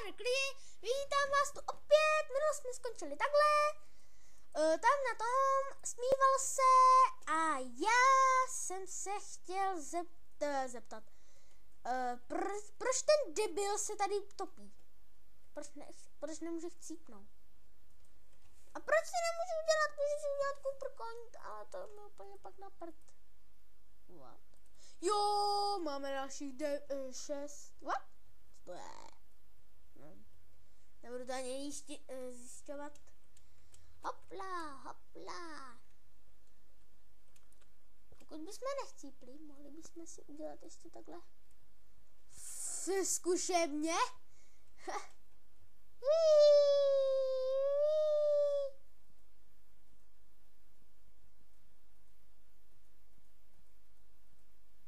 server Kli, vítám vás tu opět, minule jsme skončili takhle, tam na tom smíval se a já jsem se chtěl zeptat, proč ten debil se tady topí? Proč nemůže chcípnout? A proč si nemůžu udělat, můžu si udělat Coopercoin, ale to mi úplně pak na prd. What? Jo, máme dalších 6. What? Co to je? Nebudu to ani zjišťovat. Hopla, hopla. Pokud bychom nechcípli, mohli bychom si udělat ještě takhle zkušebně.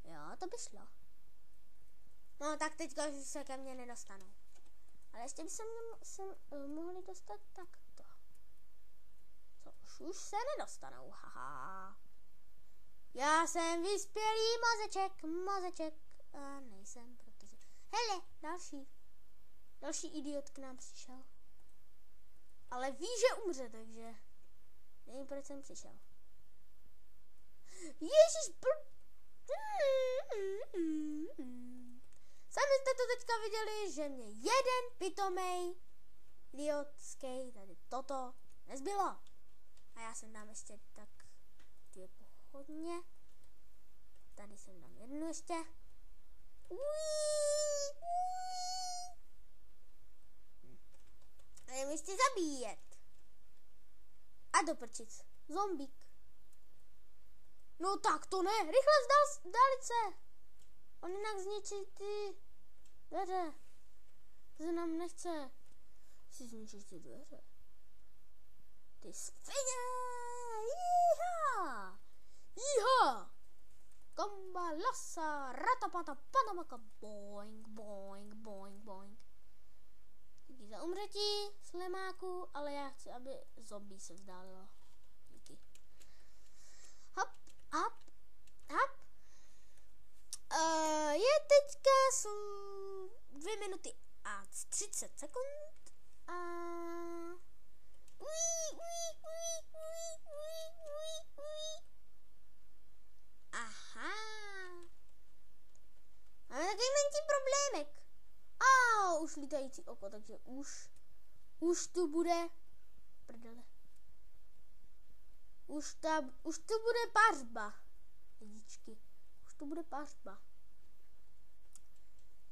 Jo, to by šlo. No tak teďka už se ke mně nedostanou. Ale ještě by se mohli dostat takto. Což už se nedostanou, haha. Já jsem vyspělý mozeček. A nejsem, protože... Hele, další idiot k nám přišel. Ale ví, že umře, takže... Nevím, proč jsem přišel. Ježiš, Sami jste to teďka viděli, že mě jeden pitomej idiotský, tady toto, nezbylo. A já sem dám ještě tak 2 pochodně. Tady sem dám jednu ještě. A jdem ještě zabíjet. A do prčic. Zombík. No tak to ne, rychle vzdálit se. On jinak zničí ty dveře. To se nám nechce. Si zničíš ty dveře. Ty svině! Jíha! Jíha! Komba, lasa, ratapata, panamaka, boing, boing, boing, boing. Díky za umřetí, slimáku, ale já chci, aby zombie se vzdálilo. Díky. Hop, hop, hop. Je teďka jsou 2 minuty a 30 sekund a aha. Máme takový menší problémek. Už lítající oko, takže už tu bude prdele. Už tu bude pařba. Lidičky. Už tu bude pařba.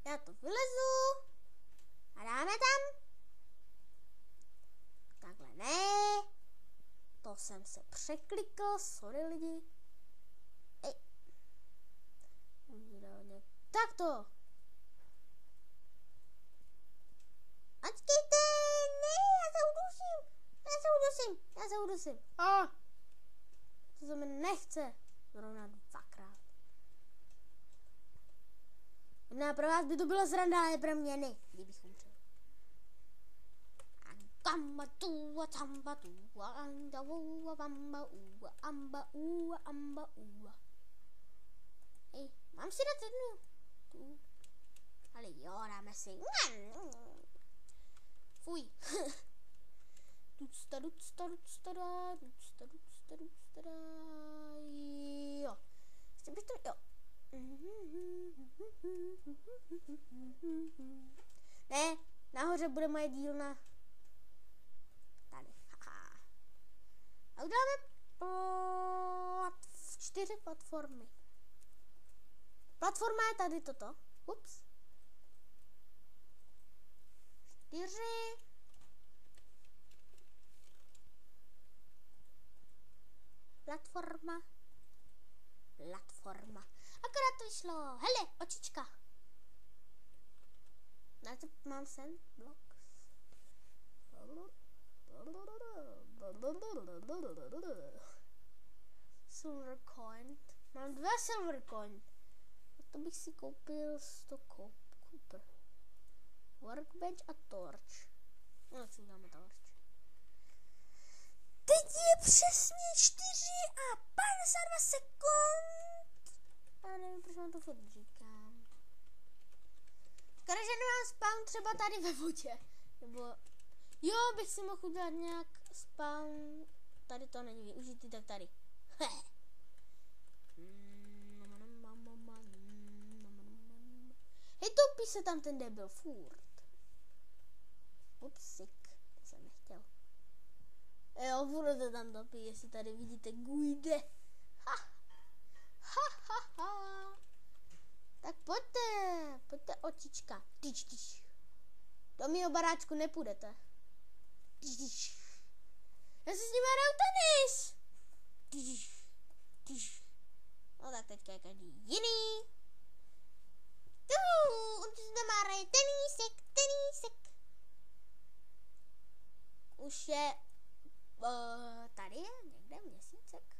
Já to vylezu a dáme tam. Takhle ne. To jsem se překlikl, sorry lidi. Takto. Ačkejte, ne, já se udusím. To se mi nechce. Zrovna 2krát. No, pro vás by to bylo sranda, ale pro mě ne, kdybych umřel. Hej, mám si dát jednu. Tu. Ale jo, dáme si. Fuj. Jo. Ještě bych to, jo. Ne, nahoře bude moje dílna. Tady, haha. A uděláme 4 platformy. Platforma je tady toto. Ups. 4. Platforma. Akorát to šlo. Hele, očička. Na to mám sen blocks. Silver coin. Mám 2 silver coin. A to bych si koupil 100 Cooper. Workbench a torch. No, co dáme torch. Teď je přesně 4:52 sekund. A nevím, proč vám to furt říkám. Škoda, že nemám spawn třeba tady ve vodě. Nebo, jo, bych si mohl udělat nějak spawn. Tady to není využitý, tak tady. Hej, toupí se tam ten debil, furt. Upsik, to jsem nechtěl. Jo, furt se tam topí, jestli tady vidíte Guide. Ha. Tak pojďte očička. Do mýho baráčku nepůjdete. Já si s ním hraju tenis. No tak teďka je každý jiný. On si doma hraje tenísek. Už je tady je někde měsícek.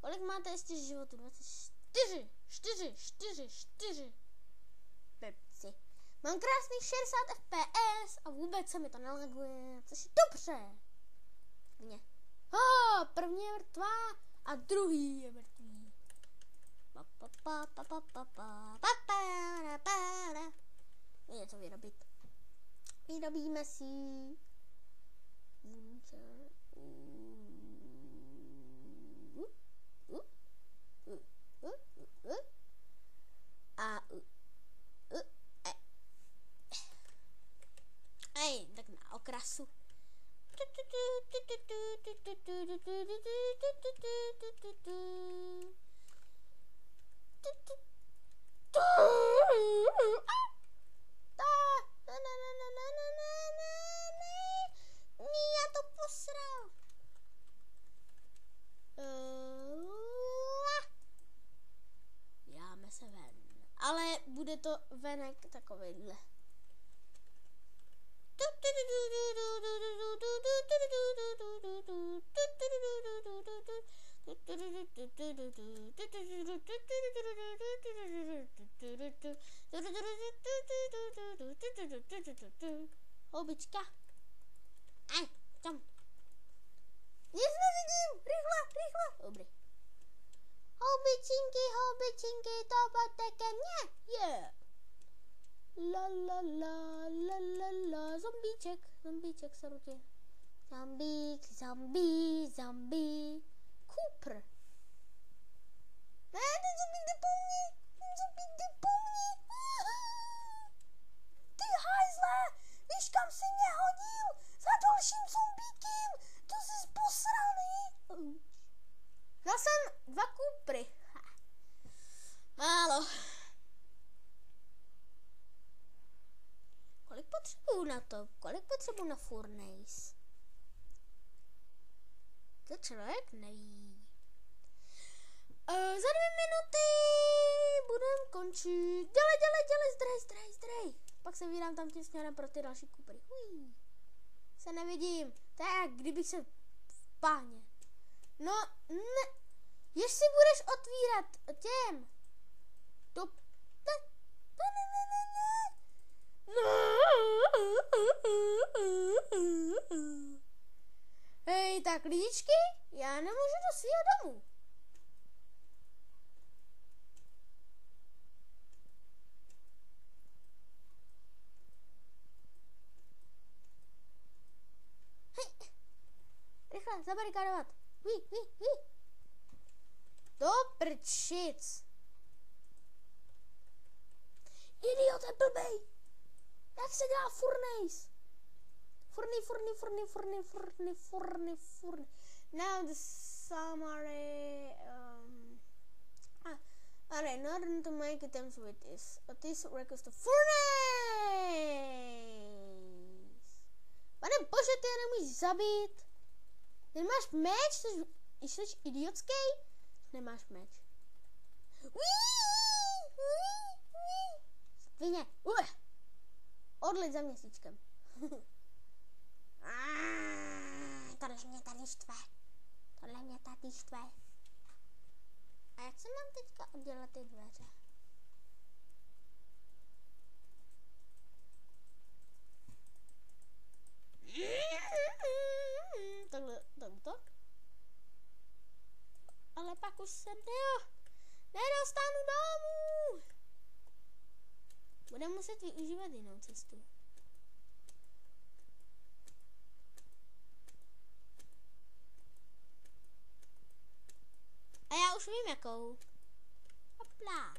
Kolik máte ještě životu? 24. 4. Pepci. Mám krásných 60 FPS a vůbec se mi to nelaguje, což je dobře. První je mrtvá a druhý je mrtvý. Je něco vyrobit. Vyrobíme si tak na okrasu. Já to posral. Jáme se ven. Ale bude to venek takovejhle. Houbička. Tam. Nic nevidím. Rychle. Dobrý. Houbičinky, to pojďte ke mně. Yeah. La. Zombíček se rutí. Zombie. Cooper. Ne, ten zombík jde po mně. Ty hajzle, víš kam jsi mě hodil? Za dalším zombíkem. To jsi posraný. Dal jsem 2 Coopery. Málo. Kolik potřebuju na furnace? To člověk neví. Za 2 minuty budem končit. Dělej, zdrej. Pak se vydám tam tím směrem pro ty další Coopery. Se nevidím. Tak, kdybych se v páně. No, ne. Jestli budeš otvírat těm. Hej, tak lidičky, já nemůžu do svého domu. Hej, rychle, zabarikádovat. Do prčic. Idiote blbej. Jak se dělá furnace? Furny. Now the summary. Alright, in order to make items with this requires the furnace. Pane bože, ty je nemůžeš zabít. Nemáš meč? Jsi idiotský? Nemáš meč. Svině. Odleď za měsíčkem. Tohle mě tady štve. A jak se mám teďka oddělat ty dveře? Takhle to. Ale pak už se nedostanu domů. Budeme muset využívat jinou cestu. A já už vím jakou. Hopla.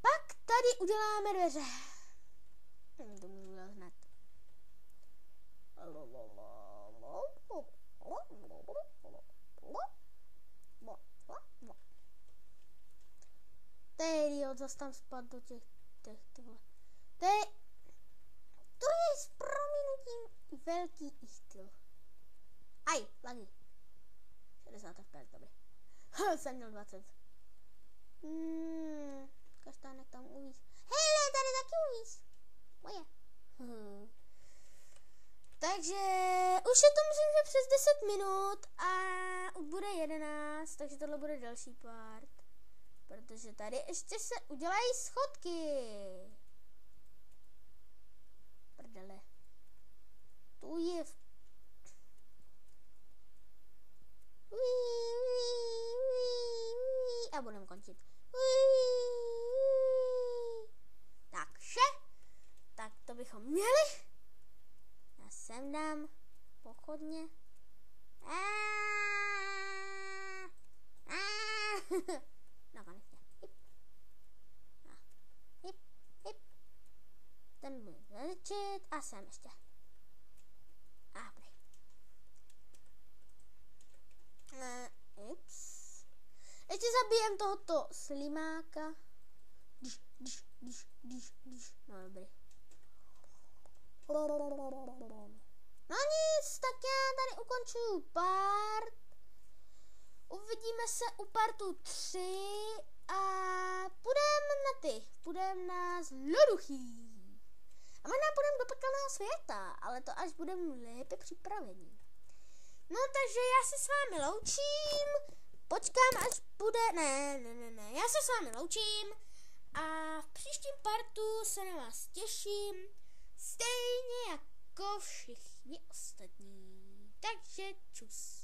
Pak tady uděláme dveře. To můžu udělat hned. Tady zase tam spad do těch tohle. To je s prominutím velký styl. Aj, lagy. 60 fps, dobrý. Jsem měl 20. Kaštánek tam uvíz. Hej, tady taky uvíz. Moje. Takže už je to myslím, že přes 10 minut a už bude 11, takže tohle bude další part. Protože tady ještě se udělají schodky. Prdele. Tu je a budeme končit. Takže, tak to bychom měli. Já sem dám pochodně. No konečně. Hip. Ten bude začít a sem ještě. Dobrý. Ještě zabijem tohoto slimáka. No dobrý. No nic, tak já tady ukončuju part. Uvidíme se u partu 3 a půjdeme na zloduchý. A možná půjdeme do pekelného světa, ale to až budeme lépe připraveni. No takže já se s vámi loučím. Počkám, až bude... Ne. Já se s vámi loučím. A v příštím partu se na vás těším. Stejně jako všichni ostatní. Takže čus.